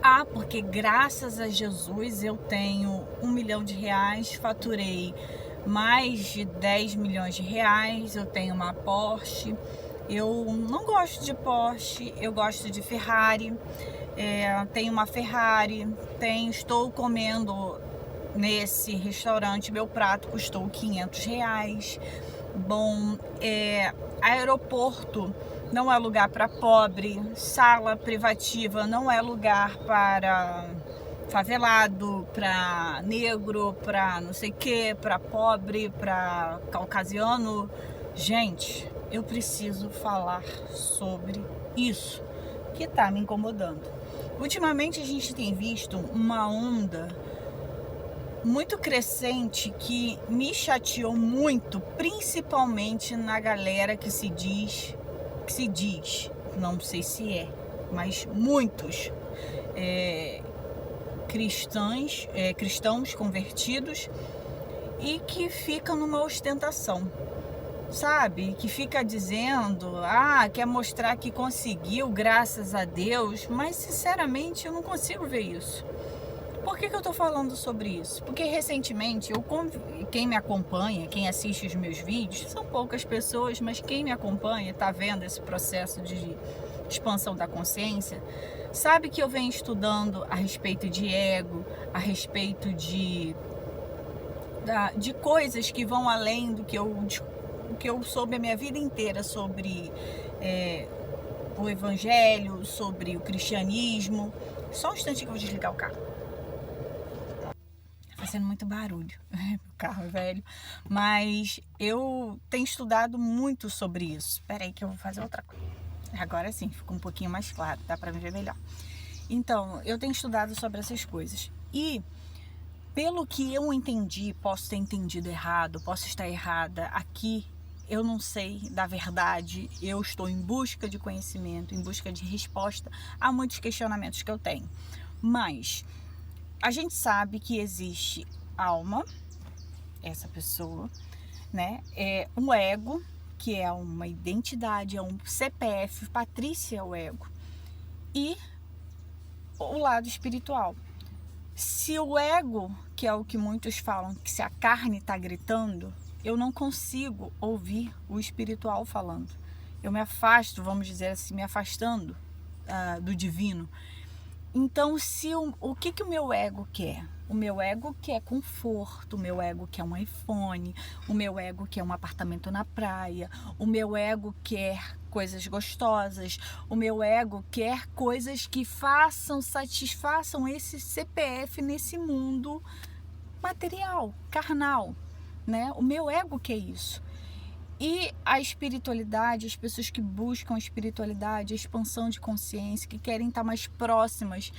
Ah, porque graças a Jesus eu tenho R$ 1 milhão, faturei mais de 10 milhões de reais, eu tenho uma Porsche. Eu não gosto de Porsche, eu gosto de Ferrari. Tenho uma Ferrari, estou comendo nesse restaurante, meu prato custou R$ 500. Bom, aeroporto não é lugar para pobre, sala privativa não é lugar para favelado, para negro, para não sei o que, para pobre, para caucasiano. Gente, eu preciso falar sobre isso que está me incomodando. Ultimamente a gente tem visto uma onda muito crescente que me chateou muito, principalmente na galera que se diz, não sei se é, mas muitos cristãos convertidos e que ficam numa ostentação, sabe? Que fica dizendo, quer mostrar que conseguiu, graças a Deus, mas sinceramente eu não consigo ver isso. Por que eu tô falando sobre isso? Porque recentemente, quem me acompanha, quem assiste os meus vídeos, são poucas pessoas, mas quem me acompanha, tá vendo esse processo de expansão da consciência, sabe que eu venho estudando a respeito de ego, a respeito de coisas que vão além do que eu soube a minha vida inteira sobre o evangelho, sobre o cristianismo. Só um instante que eu vou desligar o carro. Fazendo muito barulho, o carro é velho, mas eu tenho estudado muito sobre isso. Espera aí que eu vou fazer outra coisa. Agora sim, ficou um pouquinho mais claro, dá para me ver melhor. Então, eu tenho estudado sobre essas coisas e, pelo que eu entendi, posso ter entendido errado, posso estar errada aqui, eu não sei da verdade, eu estou em busca de conhecimento, em busca de resposta a muitos questionamentos que eu tenho. Mas a gente sabe que existe alma, essa pessoa, né? É um ego, que é uma identidade, é um CPF, Patrícia é o ego, e o lado espiritual. Se o ego, que é o que muitos falam, que se a carne está gritando, eu não consigo ouvir o espiritual falando. Eu me afasto, vamos dizer assim, me afastando do divino. Então, o que o meu ego quer? O meu ego quer conforto, o meu ego quer um iPhone, o meu ego quer um apartamento na praia, o meu ego quer coisas gostosas, o meu ego quer coisas que satisfaçam esse CPF nesse mundo material, carnal, né? O meu ego quer isso. E a espiritualidade, as pessoas que buscam a espiritualidade, a expansão de consciência, que querem estar mais próximas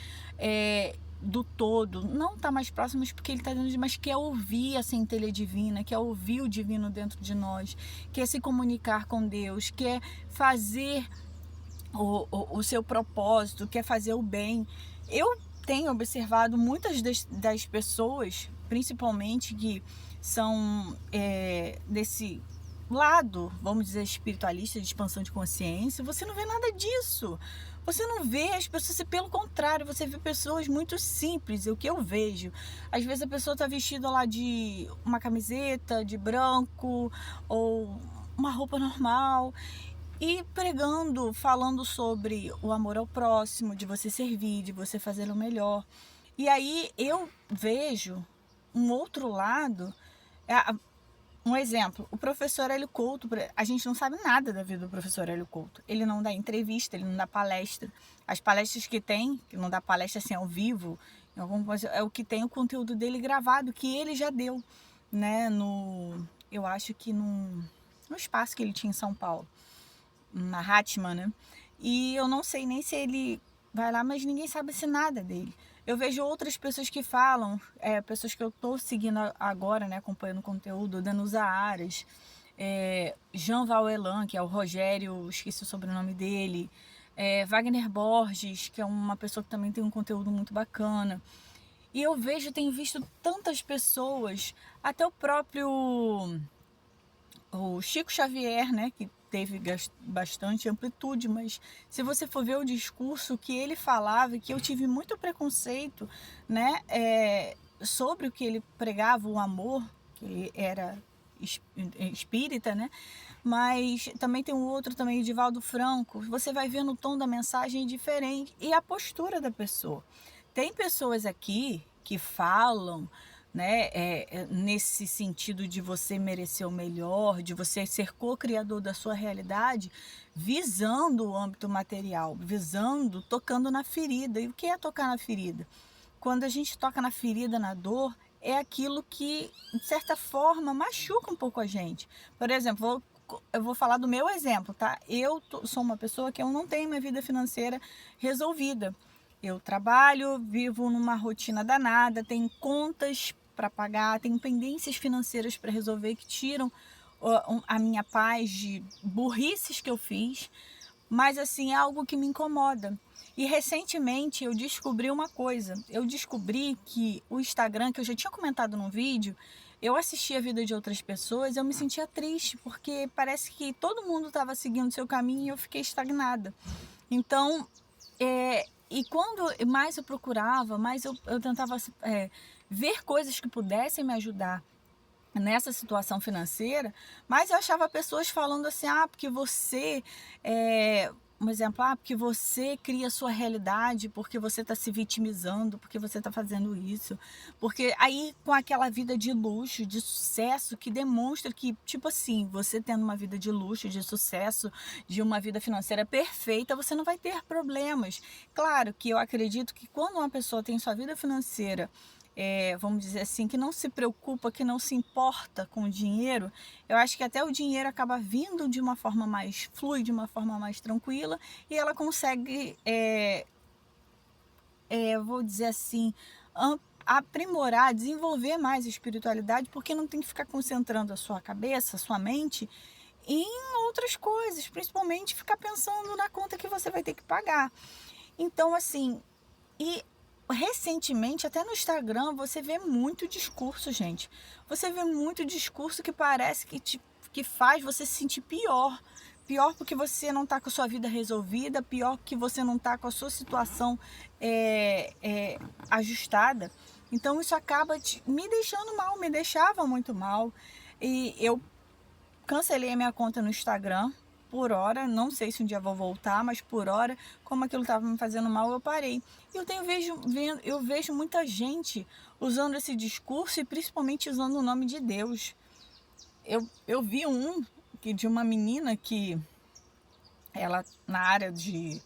do todo, não estar mais próximas porque ele está dentro de nós, mas quer ouvir a centelha divina, quer ouvir o divino dentro de nós, quer se comunicar com Deus, quer fazer o seu propósito, quer fazer o bem. Eu tenho observado muitas das pessoas, principalmente que são desse lado, vamos dizer, espiritualista, de expansão de consciência, você não vê nada disso. Você não vê as pessoas, pelo contrário, você vê pessoas muito simples, é o que eu vejo. Às vezes a pessoa está vestida lá de uma camiseta de branco ou uma roupa normal e pregando, falando sobre o amor ao próximo, de você servir, de você fazer o melhor. E aí eu vejo um outro lado. Um exemplo, o professor Hélio Couto, a gente não sabe nada da vida do professor Hélio Couto. Ele não dá entrevista, ele não dá palestra. As palestras que tem, que não dá palestra assim ao vivo, é o que tem o conteúdo dele gravado, que ele já deu, né? Eu acho que no espaço que ele tinha em São Paulo, na Hatman, né? E eu não sei nem se ele vai lá, mas ninguém sabe se nada dele. Eu vejo outras pessoas que falam, pessoas que eu estou seguindo agora, né, acompanhando o conteúdo, Danusa Aras, Jean Valjean, que é o Rogério, esqueci o sobrenome dele, Wagner Borges, que é uma pessoa que também tem um conteúdo muito bacana. E eu tenho visto tantas pessoas, até o próprio Chico Xavier, né, que teve bastante amplitude, mas se você for ver o discurso que ele falava, que eu tive muito preconceito, né, sobre o que ele pregava, o amor, que ele era espírita, né? Mas também tem um outro também, Edivaldo Franco. Você vai ver no tom da mensagem diferente e a postura da pessoa. Tem pessoas aqui que falam, né, nesse sentido de você merecer o melhor, de você ser co-criador da sua realidade, visando o âmbito material, visando, tocando na ferida. E o que é tocar na ferida? Quando a gente toca na ferida, na dor, é aquilo que, de certa forma, machuca um pouco a gente. Por exemplo, eu vou falar do meu exemplo, tá? Eu sou uma pessoa que eu não tenho minha vida financeira resolvida. Eu trabalho, vivo numa rotina danada, tenho contas para pagar, tenho pendências financeiras para resolver que tiram a minha paz de burrices que eu fiz, mas assim, é algo que me incomoda. E recentemente eu descobri uma coisa. Eu descobri que o Instagram, que eu já tinha comentado num vídeo, eu assistia a vida de outras pessoas, eu me sentia triste, porque parece que todo mundo estava seguindo seu caminho e eu fiquei estagnada. Então, e quando mais eu procurava, mais eu tentava ver coisas que pudessem me ajudar nessa situação financeira, mas eu achava pessoas falando assim, porque você, um exemplo, porque você cria a sua realidade, porque você está se vitimizando, porque você está fazendo isso, porque aí com aquela vida de luxo, de sucesso, que demonstra que, tipo assim, você tendo uma vida de luxo, de sucesso, de uma vida financeira perfeita, você não vai ter problemas. Claro que eu acredito que quando uma pessoa tem sua vida financeira, vamos dizer assim, que não se preocupa, que não se importa com o dinheiro, eu acho que até o dinheiro acaba vindo de uma forma mais fluida, de uma forma mais tranquila, e ela consegue, vou dizer assim, aprimorar, desenvolver mais a espiritualidade, porque não tem que ficar concentrando a sua cabeça, a sua mente em outras coisas, principalmente ficar pensando na conta que você vai ter que pagar. Então, assim, e recentemente, até no Instagram, você vê muito discurso, gente. Você vê muito discurso que parece que faz você se sentir pior. Pior porque você não está com a sua vida resolvida, pior que você não está com a sua situação ajustada. Então isso acaba me deixando mal, me deixava muito mal. E eu cancelei a minha conta no Instagram por hora, não sei se um dia vou voltar, mas por hora, como aquilo estava me fazendo mal, eu parei. E eu vejo muita gente usando esse discurso e principalmente usando o nome de Deus. Eu vi de uma menina que ela na área de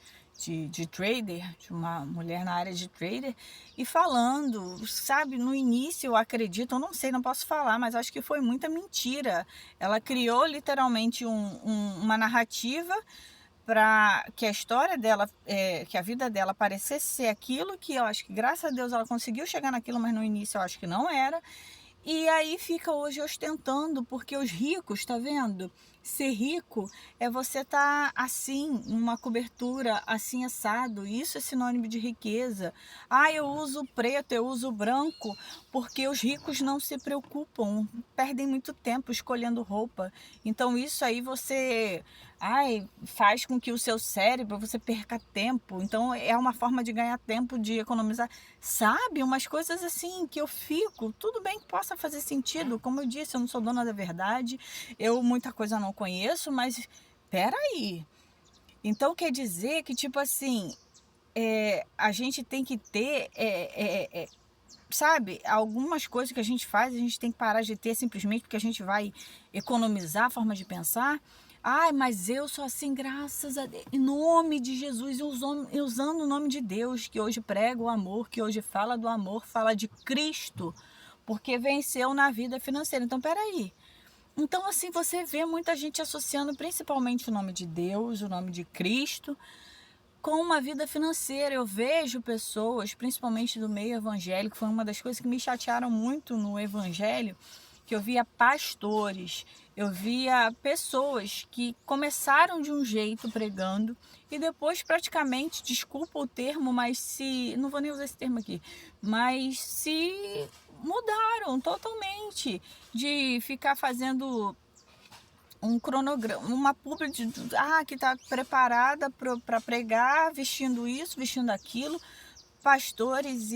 trader, de uma mulher na área de trader, e falando, sabe, no início eu acredito, eu não sei, não posso falar, mas acho que foi muita mentira. Ela criou literalmente uma narrativa para que a história dela, que a vida dela parecesse ser aquilo que eu acho que, graças a Deus, ela conseguiu chegar naquilo, mas no início eu acho que não era. E aí fica hoje ostentando, porque os ricos, tá vendo? Ser rico é você estar assim, numa cobertura assim assado. Isso é sinônimo de riqueza. Eu uso preto, eu uso branco, porque os ricos não se preocupam, perdem muito tempo escolhendo roupa. Então isso aí faz com que o seu cérebro, você perca tempo. Então é uma forma de ganhar tempo, de economizar. Sabe? Umas coisas assim que eu fico, tudo bem que possa fazer sentido. Como eu disse, eu não sou dona da verdade, eu muita coisa não conheço, mas peraí. Então quer dizer que, tipo assim, a gente tem que ter, sabe, algumas coisas que a gente faz, a gente tem que parar de ter simplesmente porque a gente vai economizar a forma de pensar. Mas eu sou assim, graças a Deus, em nome de Jesus, usando o nome de Deus, que hoje prega o amor, que hoje fala do amor, fala de Cristo, porque venceu na vida financeira. Então, peraí. Então, assim, você vê muita gente associando principalmente o nome de Deus, o nome de Cristo, com uma vida financeira. Eu vejo pessoas, principalmente do meio evangélico, foi uma das coisas que me chatearam muito no evangelho, que eu via pastores, eu via pessoas que começaram de um jeito pregando e depois praticamente, desculpa o termo, não vou nem usar esse termo aqui, mas se mudaram totalmente, de ficar fazendo um cronograma, uma publi que está preparada para pregar, vestindo isso, vestindo aquilo, pastores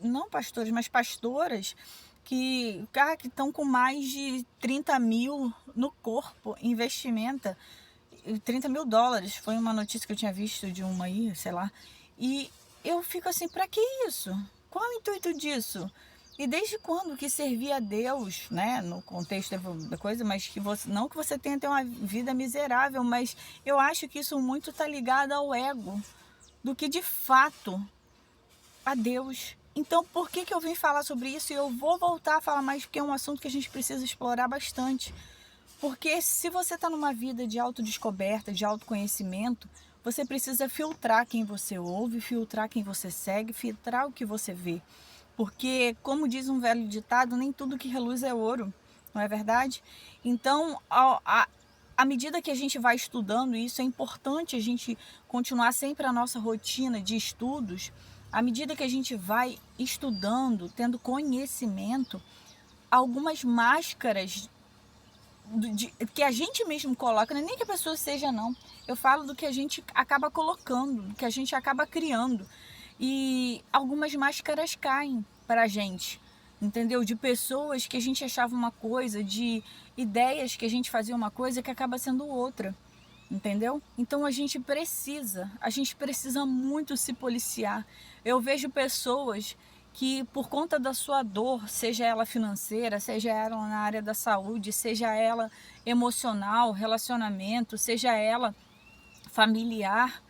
não pastores, mas pastoras que estão com mais de 30 mil no corpo, investimento, $30.000, foi uma notícia que eu tinha visto de uma aí, sei lá, e eu fico assim, para que isso? Qual é o intuito disso? E desde quando que servir a Deus, né, no contexto da coisa, mas que você, não que você tenha ter uma vida miserável, mas eu acho que isso muito está ligado ao ego, do que de fato a Deus. Então, por que eu vim falar sobre isso? E eu vou voltar a falar mais, porque é um assunto que a gente precisa explorar bastante. Porque se você está numa vida de autodescoberta, de autoconhecimento, você precisa filtrar quem você ouve, filtrar quem você segue, filtrar o que você vê. Porque, como diz um velho ditado, nem tudo que reluz é ouro, não é verdade? Então, à medida que a gente vai estudando isso, é importante a gente continuar sempre a nossa rotina de estudos. À medida que a gente vai estudando, tendo conhecimento, algumas máscaras que a gente mesmo coloca, não é nem que a pessoa seja não, eu falo do que a gente acaba colocando, do que a gente acaba criando, e algumas máscaras caem para a gente, entendeu? De pessoas que a gente achava uma coisa, de ideias que a gente fazia uma coisa que acaba sendo outra, entendeu? Então a gente precisa muito se policiar. Eu vejo pessoas que por conta da sua dor, seja ela financeira, seja ela na área da saúde, seja ela emocional, relacionamento, seja ela familiar,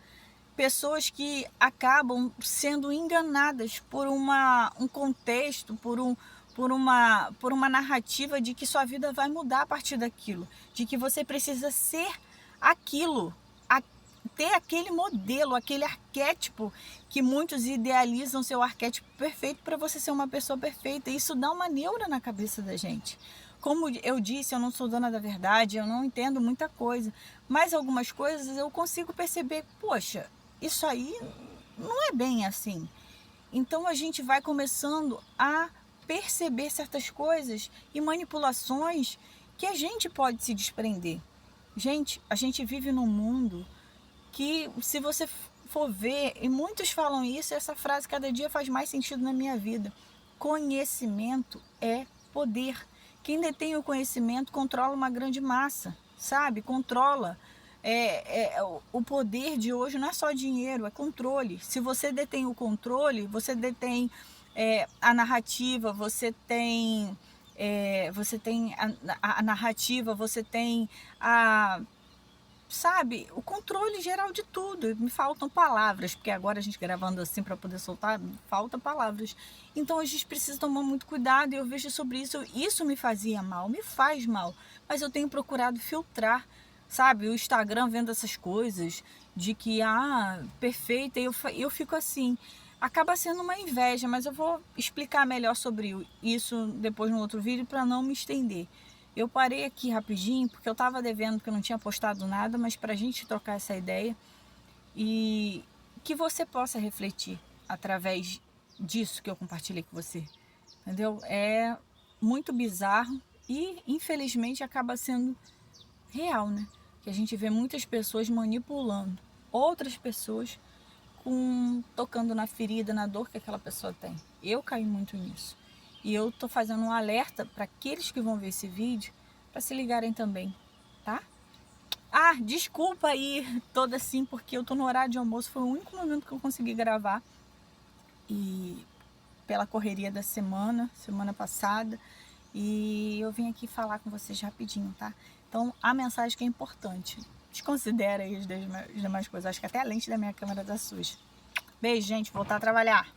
pessoas que acabam sendo enganadas por um contexto, por uma narrativa de que sua vida vai mudar a partir daquilo, de que você precisa ser aquilo, ter aquele modelo, aquele arquétipo que muitos idealizam, seu arquétipo perfeito para você ser uma pessoa perfeita. Isso dá uma neura na cabeça da gente. Como eu disse, eu não sou dona da verdade, eu não entendo muita coisa, mas algumas coisas eu consigo perceber, poxa, isso aí não é bem assim. Então a gente vai começando a perceber certas coisas e manipulações que a gente pode se desprender. Gente, a gente vive num mundo que, se você for ver, e muitos falam isso, essa frase cada dia faz mais sentido na minha vida: conhecimento é poder. Quem detém o conhecimento controla uma grande massa, sabe? Controla. O poder de hoje não é só dinheiro, é controle. Se você detém o controle, você detém a narrativa, você tem a narrativa, você tem sabe, o controle geral de tudo. Me faltam palavras, porque agora a gente gravando assim para poder soltar, falta palavras. Então a gente precisa tomar muito cuidado, e eu vejo sobre isso. Isso me fazia mal, me faz mal, mas eu tenho procurado filtrar, sabe, o Instagram, vendo essas coisas de que, perfeita, e eu fico assim, acaba sendo uma inveja, mas eu vou explicar melhor sobre isso depois no outro vídeo para não me estender. Eu parei aqui rapidinho porque eu estava devendo, porque eu não tinha postado nada, mas para a gente trocar essa ideia e que você possa refletir através disso que eu compartilhei com você, entendeu? É muito bizarro e infelizmente acaba sendo real, né? Que a gente vê muitas pessoas manipulando outras pessoas, tocando na ferida, na dor que aquela pessoa tem. Eu caí muito nisso. E eu tô fazendo um alerta para aqueles que vão ver esse vídeo, para se ligarem também, tá? Desculpa aí toda assim, porque eu tô no horário de almoço, foi o único momento que eu consegui gravar. E pela correria da semana passada, e eu vim aqui falar com vocês rapidinho, tá? Então, a mensagem que é importante, desconsidera aí as demais coisas, acho que até a lente da minha câmera tá suja. Beijo, gente, voltar a trabalhar.